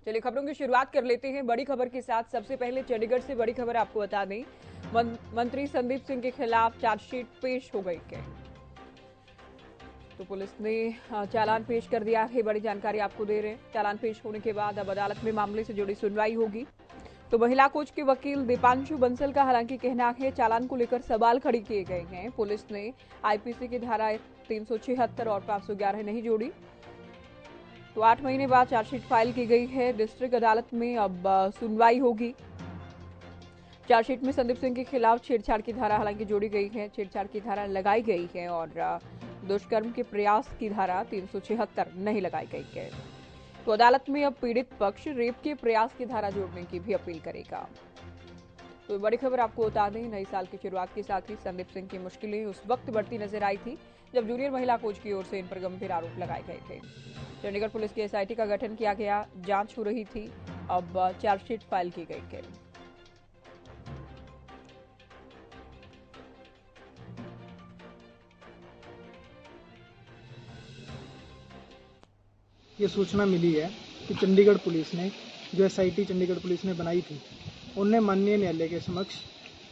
चलिए खबरों की शुरुआत कर लेते हैं बड़ी खबर के साथ। सबसे पहले चंडीगढ़ से बड़ी खबर आपको बता दें, मंत्री संदीप सिंह के खिलाफ चार्जशीट पेश हो गई है। तो पुलिस ने चालान पेश कर दिया है। बड़ी जानकारी आपको दे रहे हैं। चालान पेश होने के बाद अब अदालत में मामले से जुड़ी सुनवाई होगी। तो महिला कोच के वकील दीपांशु बंसल का हालांकि कहना है चालान को लेकर सवाल खड़े किए गए हैं। पुलिस ने आईपीसी की धारा 376 और 511 नहीं जोड़ी। तो 8 महीने बाद चार्जशीट फाइल की गई है। डिस्ट्रिक्ट अदालत में अब सुनवाई होगी। चार्जशीट में संदीप सिंह के खिलाफ छेड़छाड़ की धारा हालांकि जोड़ी गई है, छेड़छाड़ की धारा लगाई गई है और दुष्कर्म के प्रयास की धारा 376 नहीं लगाई गई है। तो अदालत में अब पीड़ित पक्ष रेप के प्रयास की धारा जोड़ने की भी अपील करेगा। तो बड़ी खबर आपको बता दें, नए साल की शुरुआत के साथ ही संदीप सिंह की मुश्किलें उस वक्त बढ़ती नजर आई थी जब जूनियर महिला कोच की ओर से इन पर गंभीर आरोप लगाए गए थे। चंडीगढ़ पुलिस की एसआईटी का गठन किया गया, जांच हो रही थी। अब चार्जशीट फाइल की गई है। ये सूचना मिली है कि चंडीगढ़ पुलिस ने जो एसआईटी चंडीगढ़ पुलिस ने बनाई थी, उनने माननीय न्यायालय के समक्ष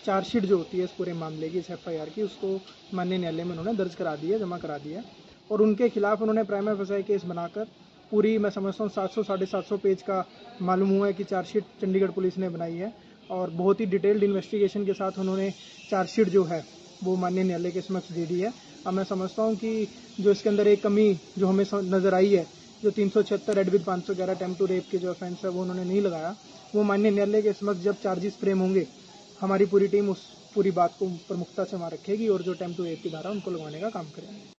चार्जशीट जो होती है इस पूरे मामले की, इस एफआईआर की, उसको माननीय न्यायालय में उन्होंने दर्ज करा दी है, जमा करा दिया है। और उनके खिलाफ उन्होंने प्राइमा फेसाई केस बनाकर पूरी, मैं समझता हूँ 700 750 पेज का मालूम हुआ है कि चार्जशीट चंडीगढ़ पुलिस ने बनाई है। और बहुत ही डिटेल्ड इन्वेस्टिगेशन के साथ उन्होंने चार्जशीट जो है वो माननीय न्यायालय के समक्ष दे दी है। अब मैं समझता हूँ कि जो इसके अंदर एक कमी जो हमें नजर आई है, जो 376 read with 511 attempt to rape के जो ऑफेंस है वो उन्होंने नहीं लगाया, वो माननीय न्यायालय के समक्ष जब चार्जेस फ्रेम होंगे, हमारी पूरी टीम उस पूरी बात को प्रमुखता से वहां रखेगी और जो अटेम्प्ट टू रेप की धारा उनको लगवाने का काम करेंगे।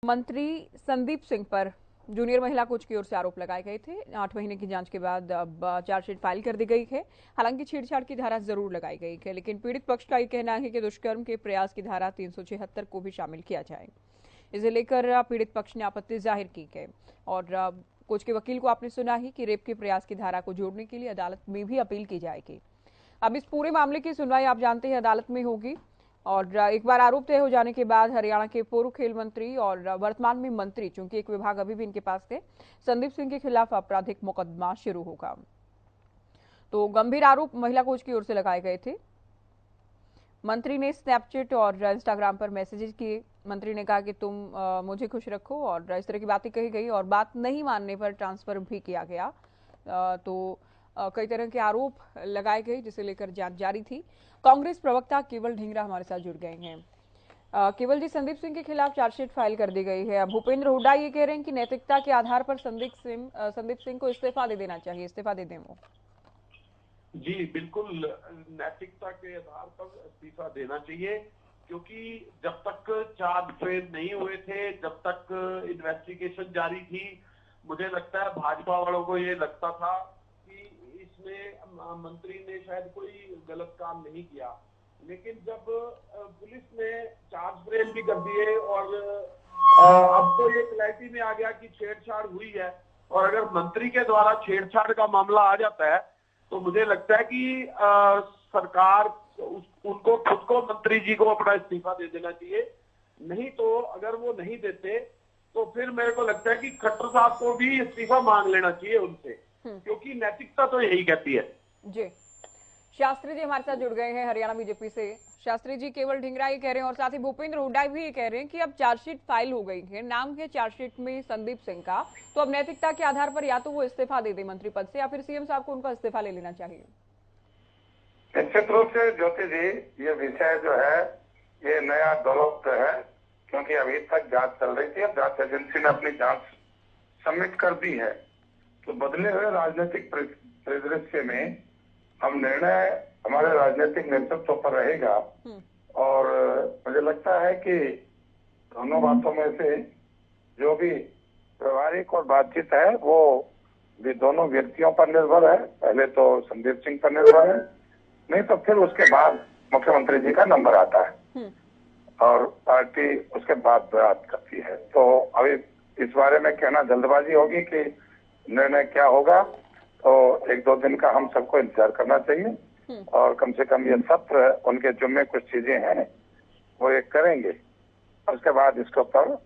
मंत्री संदीप सिंह पर जूनियर महिला कोच की ओर से आरोप लगाए गए थे। 8 महीने की जांच के बाद अब चार्जशीट फाइल कर दी गई है। हालांकि छेड़छाड़ की धारा जरूर लगाई गई है, लेकिन पीड़ित पक्ष का ये कहना है कि दुष्कर्म के प्रयास की धारा 376 को भी शामिल किया जाए। इसे लेकर पीड़ित पक्ष ने आपत्ति जाहिर की है। और कोच के वकील को आपने सुना ही कि रेप के प्रयास की धारा को जोड़ने के लिए अदालत में भी अपील की जाएगी। अब इस पूरे मामले की सुनवाई आप जानते हैं अदालत में होगी। और एक बार आरोप तय हो जाने के बाद हरियाणा के पूर्व खेल मंत्री और वर्तमान में मंत्री, चूंकि एक विभाग अभी भी इनके पास है, संदीप सिंह के खिलाफ आपराधिक मुकदमा शुरू होगा। तो गंभीर आरोप महिला कोच की ओर से लगाए गए थे। मंत्री ने स्नैपचैट और इंस्टाग्राम पर मैसेजेस किए। मंत्री ने कहा कि तुम मुझे खुश रखो और इस तरह की बातें कही गई और बात नहीं मानने पर ट्रांसफर भी किया गया। तो कई तरह के आरोप लगाए गए जिसे लेकर जांच जारी थी। कांग्रेस प्रवक्ता केवल ढींगरा हमारे साथ जुड़ गए हैं। केवल जी, संदीप सिंह के खिलाफ चार्जशीट फाइल कर दी गई है। भूपेंद्र हुड्डा ये कह रहे हैं कि नैतिकता के आधार पर संदीप सिंह को इस्तीफा दे देना चाहिए, इस्तीफा दे दें वो। जी बिल्कुल, नैतिकता के आधार पर इस्तीफा देना चाहिए, क्योंकि जब तक चार्ज फ्रेम नहीं हुए थे, जब तक इन्वेस्टिगेशन जारी थी, मुझे लगता है भाजपा वालों को ये लगता था कि इसमें मंत्री ने शायद कोई गलत काम नहीं किया। लेकिन जब पुलिस ने चार्ज फ्रेम भी कर दिए और अब तो ये क्लैरिटी में आ गया कि छेड़छाड़ हुई है, और अगर मंत्री के द्वारा छेड़छाड़ का मामला आ जाता है तो मुझे लगता है कि सरकार उनको खुद को, मंत्री जी को अपना इस्तीफा दे देना चाहिए। नहीं तो अगर वो नहीं देते तो फिर मेरे को लगता है कि खट्टर साहब को भी इस्तीफा मांग लेना चाहिए उनसे, क्योंकि नैतिकता तो यही कहती है। जी, शास्त्री जी हमारे साथ जुड़ गए हैं हरियाणा बीजेपी से। शास्त्री जी, केवल ढींगरा ये कह रहे हैं और साथ ही भूपेंद्र हुड्डा भी ये कह रहे हैं कि अब चार्जशीट फाइल हो गई है, नाम है चार्जशीट में संदीप सिंह का, तो अब नैतिकता के आधार पर या तो वो इस्तीफा दे दे मंत्री पद से या फिर सीएम साहब को उनका इस्तीफा ले लेना चाहिए। निश्चित रूप से ज्योति जी, ये विषय जो है ये नया डेवलप है, क्योंकि अभी तक जांच चल रही थी। जांच एजेंसी ने अपनी जांच सबमिट कर दी है। तो बदले हुए राजनीतिक परिदृश्य में हम निर्णय हमारे राजनीतिक नेतृत्व पर रहेगा। और मुझे लगता है कि दोनों बातों में से जो भी व्यवहारिक और बातचीत है वो भी दोनों व्यक्तियों पर निर्भर है। पहले तो संदीप सिंह पर निर्भर है नहीं तो फिर उसके बाद मुख्यमंत्री जी का नंबर आता है और पार्टी उसके बाद बात करती है। तो अभी इस बारे में कहना जल्दबाजी होगी कि निर्णय क्या होगा, तो 1-2 दिन का हम सबको इंतजार करना चाहिए और कम से कम ये सत्र उनके जुम्मे कुछ चीजें हैं वो ये करेंगे। उसके बाद इसके ऊपर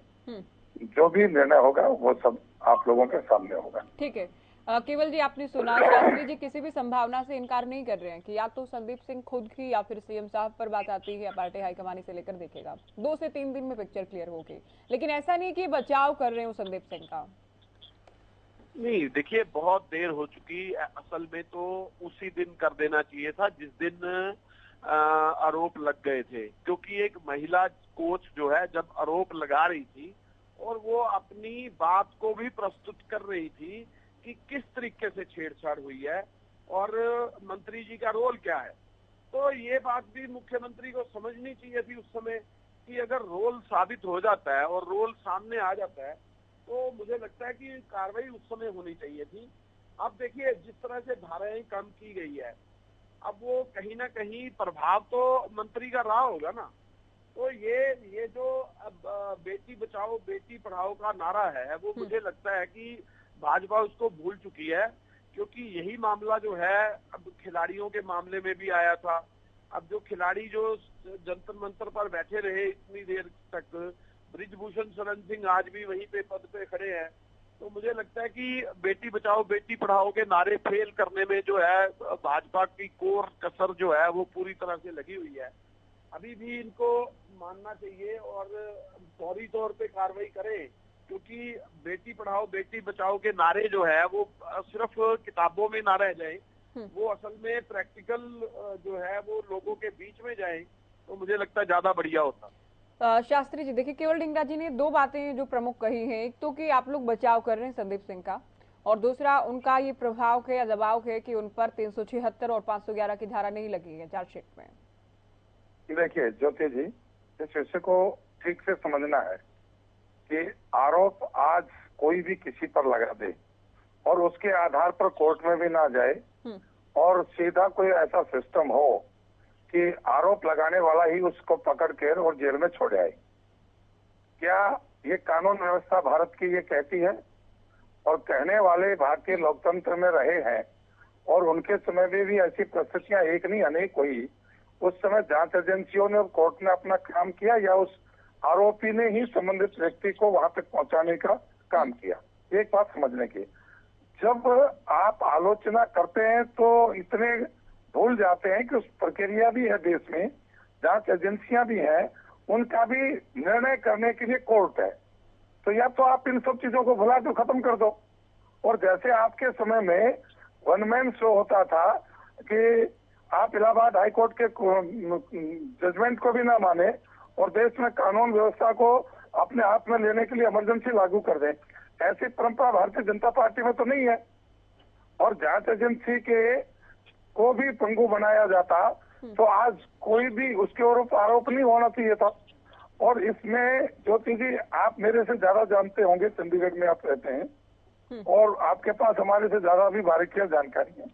जो भी निर्णय होगा वो सब आप लोगों के सामने होगा। ठीक है। केवल जी, आपने सुना शास्त्री जी किसी भी संभावना से इनकार नहीं कर रहे हैं कि या तो संदीप सिंह खुद की या फिर सीएम साहब पर बात आती है या पार्टी हाईकमान से लेकर देखेगा, 2 से 3 दिन में पिक्चर क्लियर होगी। लेकिन ऐसा नहीं कि बचाव कर रहे हो संदीप सिंह का। नहीं, देखिए बहुत देर हो चुकी। असल में तो उसी दिन कर देना चाहिए था जिस दिन आरोप लग गए थे, क्योंकि एक महिला कोच जो है जब आरोप लगा रही थी और वो अपनी बात को भी प्रस्तुत कर रही थी कि किस तरीके से छेड़छाड़ हुई है और मंत्री जी का रोल क्या है, तो ये बात भी मुख्यमंत्री को समझनी चाहिए थी उस समय कि अगर रोल साबित हो जाता है और रोल सामने आ जाता है तो मुझे लगता है कि कार्रवाई उस समय होनी चाहिए थी। अब देखिए जिस तरह से धाराएं कम की गई है, अब वो कहीं ना कहीं प्रभाव तो मंत्री का रहा होगा ना। तो ये जो अब बेटी बचाओ बेटी पढ़ाओ का नारा है वो मुझे लगता है कि भाजपा उसको भूल चुकी है, क्योंकि यही मामला जो है अब खिलाड़ियों के मामले में भी आया था। अब जो खिलाड़ी जो जंतर मंतर पर बैठे रहे इतनी देर तक, ब्रिजभूषण शरण सिंह आज भी वहीं पे पद पे खड़े हैं, तो मुझे लगता है कि बेटी बचाओ बेटी पढ़ाओ के नारे फेल करने में जो है भाजपा की कोर कसर जो है वो पूरी तरह से लगी हुई है। अभी भी इनको मानना चाहिए और फौरी तौर पे कार्रवाई करें, क्योंकि बेटी पढ़ाओ बेटी बचाओ के नारे जो है वो सिर्फ किताबों में ना रह जाए, वो असल में प्रैक्टिकल जो है वो लोगों के बीच में जाए, तो मुझे लगता है ज्यादा बढ़िया होता। शास्त्री जी, देखिए केवल ढींगरा जी ने 2 बातें जो प्रमुख कही हैं, एक तो कि आप लोग बचाव कर रहे हैं संदीप सिंह का, और दूसरा उनका ये प्रभाव है या दबाव है कि उन पर 376 और 511 की धारा नहीं लगी है चार्जशीट में। देखिए ज्योति जी, इस विषय को ठीक से समझना है कि आरोप आज कोई भी किसी पर लगा दे और उसके आधार पर कोर्ट में भी ना जाए और सीधा कोई ऐसा सिस्टम हो कि आरोप लगाने वाला ही उसको पकड़ कर और जेल में छोड़ आए। क्या ये कानून व्यवस्था भारत की ये कहती है? और कहने वाले भारतीय लोकतंत्र में रहे हैं और उनके समय में भी ऐसी परिस्थितियां एक नहीं अनेक हुई। उस समय जांच एजेंसियों ने और कोर्ट ने अपना काम किया या उस आरोपी ने ही संबंधित व्यक्ति को वहां तक पहुंचाने का काम किया? एक बात समझने की, जब आप आलोचना करते हैं तो इतने भूल जाते हैं कि उस प्रक्रिया भी है देश में, जांच एजेंसियां भी हैं, उनका भी निर्णय करने के लिए कोर्ट है। तो या तो आप इन सब चीजों को भुला दो, खत्म कर दो। और जैसे आपके समय में वन मैन शो होता था कि आप इलाहाबाद हाईकोर्ट के जजमेंट को भी ना माने और देश में कानून व्यवस्था को अपने हाथ में लेने के लिए इमरजेंसी लागू कर दें, ऐसी परंपरा भारतीय जनता पार्टी में तो नहीं है। और जांच एजेंसी के को भी पंगु बनाया जाता तो आज कोई भी उसके ऊपर आरोप नहीं होना चाहिए था। और इसमें ज्योति जी, आप मेरे से ज्यादा जानते होंगे, चंडीगढ़ में आप रहते हैं और आपके पास हमारे से ज्यादा भी बारीकियां जानकारी है।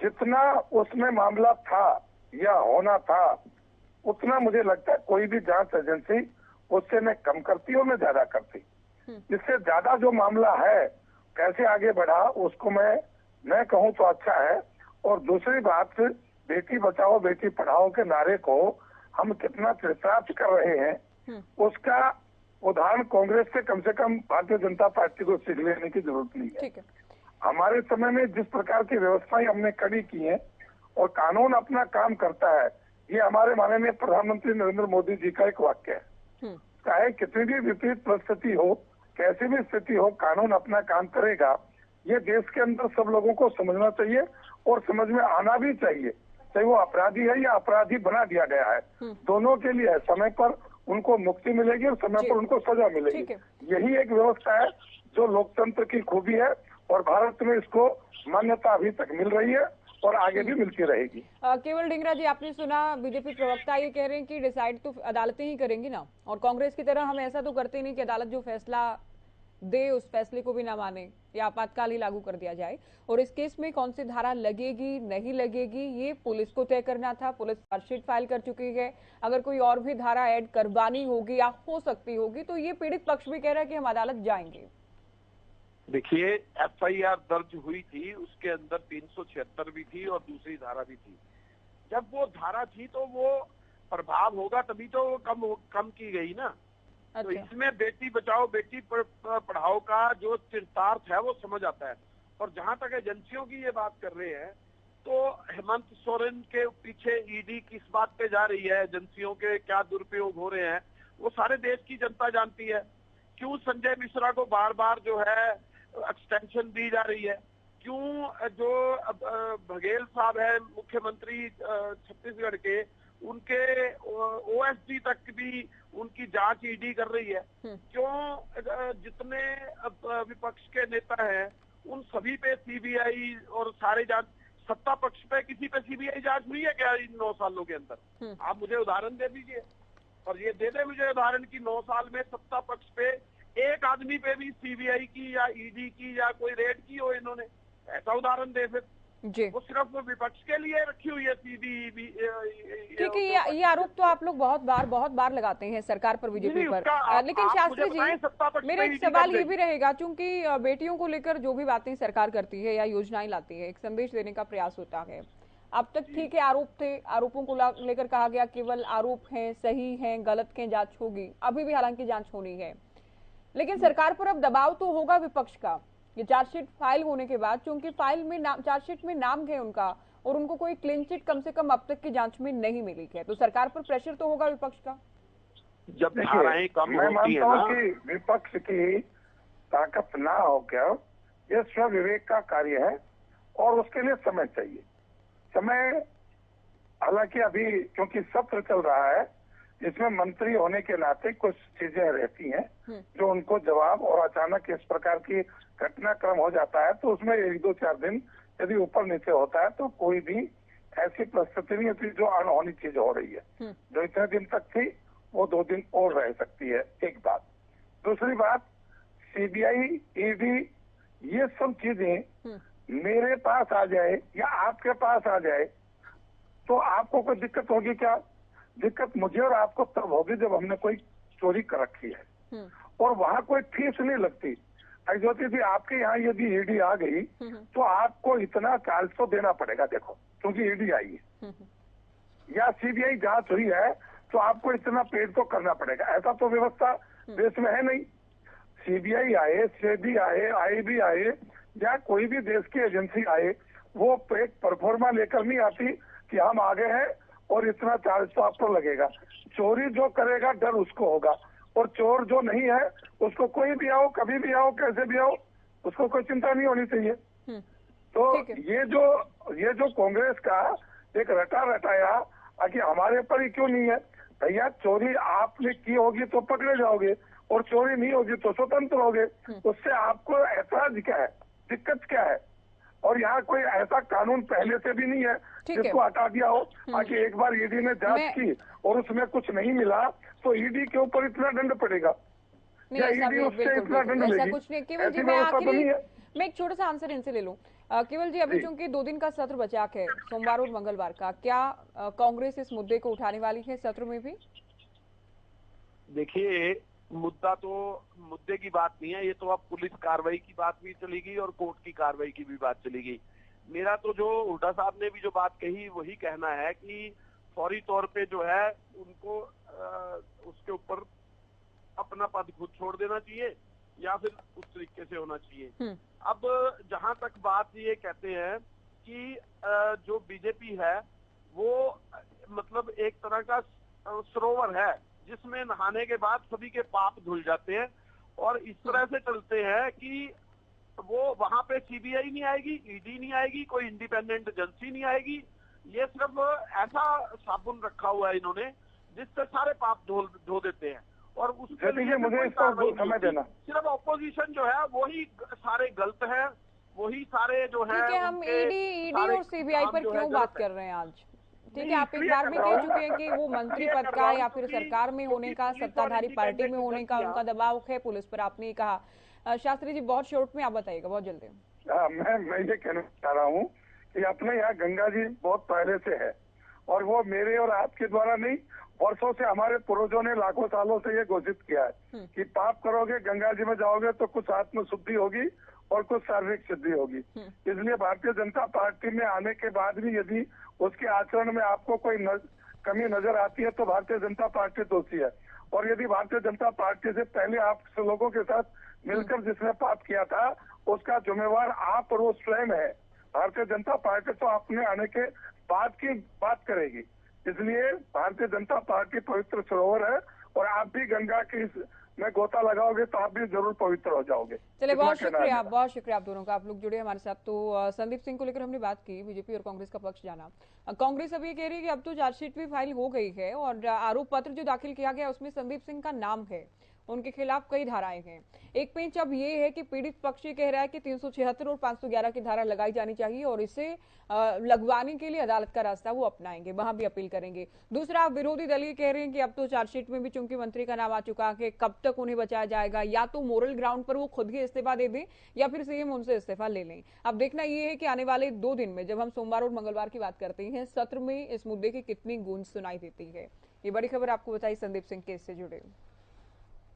जितना उसमें मामला था या होना था उतना मुझे लगता है कोई भी जांच एजेंसी उससे न कम करती और न ज्यादा करती। इससे ज्यादा जो मामला है कैसे आगे बढ़ा उसको मैं कहूँ तो अच्छा है। और दूसरी बात, बेटी बचाओ बेटी पढ़ाओ के नारे को हम कितना चरितार्थ कर रहे हैं उसका उदाहरण कांग्रेस से कम भारतीय जनता पार्टी को सीख लेने की जरूरत नहीं है। हमारे समय में जिस प्रकार की व्यवस्थाएं हमने खड़ी की हैं और कानून अपना काम करता है, ये हमारे माननीय प्रधानमंत्री नरेंद्र मोदी जी का एक वाक्य है। चाहे कितनी भी विपरीत परिस्थिति हो, कैसी भी स्थिति हो, कानून अपना काम करेगा। ये देश के अंदर सब लोगों को समझना चाहिए और समझ में आना भी चाहिए, चाहे वो अपराधी है या अपराधी बना दिया गया है, दोनों के लिए समय पर उनको मुक्ति मिलेगी और समय पर उनको सजा मिलेगी। यही एक व्यवस्था है जो लोकतंत्र की खूबी है और भारत में इसको मान्यता अभी तक मिल रही है और आगे भी मिलती रहेगी। केवल ढींगरा जी, आपने सुना बीजेपी प्रवक्ता ये कह रहे हैं कि डिसाइड तो अदालतें ही करेंगी ना, और कांग्रेस की तरह हम ऐसा तो करते नहीं कि अदालत जो फैसला दे उस फैसले को भी ना माने। या आपातकाल ही लागू कर दिया जाए, और इस केस में कौन सी धारा लगेगी नहीं लगेगी ये पुलिस को तय करना था। पुलिस चार्जशीट फाइल कर चुकी है, अगर कोई और भी धारा ऐड करवानी होगी या हो सकती होगी तो ये पीड़ित पक्ष भी कह रहा है कि हम अदालत जाएंगे। देखिए, एफआईआर दर्ज हुई थी, उसके अंदर 376 भी थी और दूसरी धारा भी थी। जब वो धारा थी तो वो प्रभाव होगा तभी तो वो कम की गई ना। तो इसमें बेटी बचाओ बेटी पढ़ाओ का जो चरितार्थ है वो समझ आता है। और जहां तक एजेंसियों की ये बात कर रहे हैं तो हेमंत सोरेन के पीछे ईडी किस बात पे जा रही है, एजेंसियों के क्या दुरुपयोग हो रहे हैं, वो सारे देश की जनता जानती है। क्यों संजय मिश्रा को बार बार जो है एक्सटेंशन दी जा रही है, क्यों जो बघेल साहब है मुख्यमंत्री छत्तीसगढ़ के, उनके ओएसडी तक भी उनकी जांच ईडी कर रही है। क्यों जितने विपक्ष के नेता हैं उन सभी पे सीबीआई और सारे जांच, सत्ता पक्ष पे किसी पे सीबीआई जांच हुई है क्या इन 9 सालों के अंदर? आप मुझे उदाहरण दे दीजिए, और ये दे दे मुझे उदाहरण की 9 साल में सत्ता पक्ष पे एक आदमी पे भी सीबीआई की या ईडी की या कोई रेड की हो इन्होंने, ऐसा उदाहरण दे फिर। जी, वो सिर्फ विपक्ष के लिए रखी हुई है सीबी। ठीक है, ये आरोप तो आप लोग बहुत बार लगाते हैं सरकार पर, बीजेपी पर, लेकिन शास्त्री जी मेरा एक सवाल ये भी रहेगा, चूंकि बेटियों को लेकर जो भी बातें सरकार करती है या योजनाएं लाती है, एक संदेश देने का प्रयास होता है। अब तक ठीक है, आरोप थे, आरोपों को लेकर कहा गया केवल आरोप हैं, सही हैं गलत के जांच होगी, अभी भी हालांकि जांच होनी है, लेकिन सरकार पर अब दबाव तो होगा विपक्ष का ये चार्जशीट फाइल होने के बाद, क्योंकि फाइल में चार्जशीट में नाम है उनका और उनको कोई क्लीन चिट कम से कम अब तक की जांच में नहीं मिली है, तो सरकार पर प्रेशर तो होगा विपक्ष का। जब धाराएं कम होती है ना, कि विपक्ष की ताकत ना हो क्या, ये स्व विवेक का कार्य है और उसके लिए समय चाहिए। समय हालांकि अभी क्योंकि सत्र चल रहा है, इसमें मंत्री होने के नाते कुछ चीजें रहती हैं जो उनको जवाब, और अचानक इस प्रकार की घटनाक्रम हो जाता है तो उसमें 1-2-4 दिन यदि ऊपर नीचे होता है तो कोई भी ऐसी परिस्थिति नहीं होती जो अनहोनी चीज हो रही है। जो इतने दिन तक थी वो 2 दिन और रह सकती है, एक बात। दूसरी बात, सीबीआई, ईडी, ये सब चीजें मेरे पास आ जाए या आपके पास आ जाए तो आपको कोई दिक्कत होगी क्या? दिक्कत मुझे और आपको तब होगी जब हमने कोई चोरी कर रखी है और वहाँ कोई फीस नहीं लगती। ज्योति जी, आपके यहाँ यदि ईडी आ गई तो आपको इतना चार्ज तो देना पड़ेगा, देखो क्योंकि ईडी आई है, या सीबीआई जांच हुई है तो आपको इतना पेड तो करना पड़ेगा। ऐसा तो व्यवस्था देश में है नहीं। सीबीआई आए, सेबी आए, आईबी आए या कोई भी देश की एजेंसी आए, वो एक परफॉर्मा लेकर नहीं आती कि हम आगे हैं और इतना चार्ज तो आपको लगेगा। चोरी जो करेगा डर उसको होगा, और चोर जो नहीं है उसको कोई भी आओ, कभी भी आओ, कैसे भी आओ, उसको कोई चिंता नहीं होनी चाहिए। तो ये जो कांग्रेस का एक रटाया कि हमारे पर ही क्यों नहीं है, भैया चोरी आपने की होगी तो पकड़े जाओगे और चोरी नहीं होगी तो स्वतंत्र होगे, उससे आपको ऐतराज क्या है, दिक्कत क्या है? और यहाँ कोई ऐसा कानून पहले से भी नहीं है जिसको हटा दिया हो ताकि एक बार ईडी ने जांच की और उसमें कुछ नहीं मिला तो ईडी के ऊपर इतना दंड पड़ेगा या ईडी उससे इतना दंड लेगी? कुछ नहीं। केवल जी, मैं एक छोटा सा आंसर इनसे ले लूं। केवल जी, अभी चूंकि 2 दिन का सत्र बचा है, सोमवार और मंगलवार का, क्या कांग्रेस इस मुद्दे को उठाने वाली है सत्र में भी? देखिए, मुद्दे की बात नहीं है, ये तो अब पुलिस कार्रवाई की बात भी चलेगी और कोर्ट की कार्रवाई की भी बात चलेगी। मेरा तो जो हुड्डा साहब ने भी जो बात कही वही कहना है कि फौरी तौर पे जो है उनको उसके ऊपर अपना पद खुद छोड़ देना चाहिए या फिर उस तरीके से होना चाहिए। अब जहां तक बात ये कहते हैं कि जो बीजेपी है वो मतलब एक तरह का सरोवर है जिसमें नहाने के बाद सभी के पाप धुल जाते हैं, और इस तरह से चलते हैं कि वो वहां पे सीबीआई नहीं आएगी, ईडी नहीं आएगी, कोई इंडिपेंडेंट एजेंसी नहीं आएगी। ये सिर्फ ऐसा साबुन रखा हुआ है इन्होंने जिससे सारे पाप धो देते हैं, और उसके लिए मुझे इसको समझ देना, सिर्फ ऑपोजिशन जो है वही सारे गलत है, वही सारे जो है। हम ईडी और सीबीआई पर क्यों बात कर रहे हैं आज? ठीक है, आप एक बार में कह चुके हैं कि वो मंत्री पद का या फिर सरकार में होने का, सत्ताधारी पार्टी में होने का उनका दबाव है पुलिस पर, आपने कहा, शास्त्री जी बहुत शॉर्ट में आप बताइएगा, बहुत जल्दी। मैं ये कहना चाह रहा हूँ कि अपने यहाँ गंगा जी बहुत पहले से है, और वो मेरे और आपके द्वारा नहीं, वर्षों से हमारे पूर्वजों ने लाखों सालों से ये घोषित किया है कि पाप करोगे गंगा जी में जाओगे तो कुछ आत्म शुद्धि होगी और कुछ शारीरिक सिद्धि होगी। इसलिए भारतीय जनता पार्टी में आने के बाद भी यदि उसके आचरण में आपको कोई कमी नजर आती है तो भारतीय जनता पार्टी दोषी है। और यदि भारतीय जनता पार्टी से पहले आप लोगों के साथ मिलकर जिसने पाप किया था उसका जिम्मेवार आप और वो स्वयं है। भारतीय जनता पार्टी तो अपने आने के बाद की बात करेगी। इसलिए भारतीय जनता पार्टी पवित्र सरोवर है, और आप भी गंगा की में गोता लगाओगे तो आप भी जरूर पवित्र हो जाओगे। चलिए बहुत शुक्रिया आप दोनों का, आप लोग जुड़े हमारे साथ। तो संदीप सिंह को लेकर हमने बात की, बीजेपी और कांग्रेस का पक्ष जाना। कांग्रेस अब ये कह रही है कि अब तो चार्जशीट भी फाइल हो गई है और आरोप पत्र जो दाखिल किया गया उसमें संदीप सिंह का नाम है, उनके खिलाफ कई धाराएं हैं। एक पेंच अब ये है कि पीड़ित पक्ष ये कह रहा है कि 376 और 511 की धारा लगाई जानी चाहिए और इसे लगवाने के लिए अदालत का रास्ता वो अपनाएंगे, वहां भी अपील करेंगे। दूसरा, विरोधी दल ये कह रहे हैं कि अब तो चार्जशीट में भी चूंकि मंत्री का नाम आ चुका है, कब तक उन्हें बचाया जाएगा, या तो मोरल ग्राउंड पर वो खुद ही इस्तीफा दे दें या फिर सीएम उनसे इस्तीफा ले लें। अब देखना ये है कि आने वाले 2 दिन में, जब हम सोमवार और मंगलवार की बात करते हैं, सत्र में इस मुद्दे की कितनी गूंज सुनाई देती है। ये बड़ी खबर आपको बताई संदीप सिंह केस से जुड़े।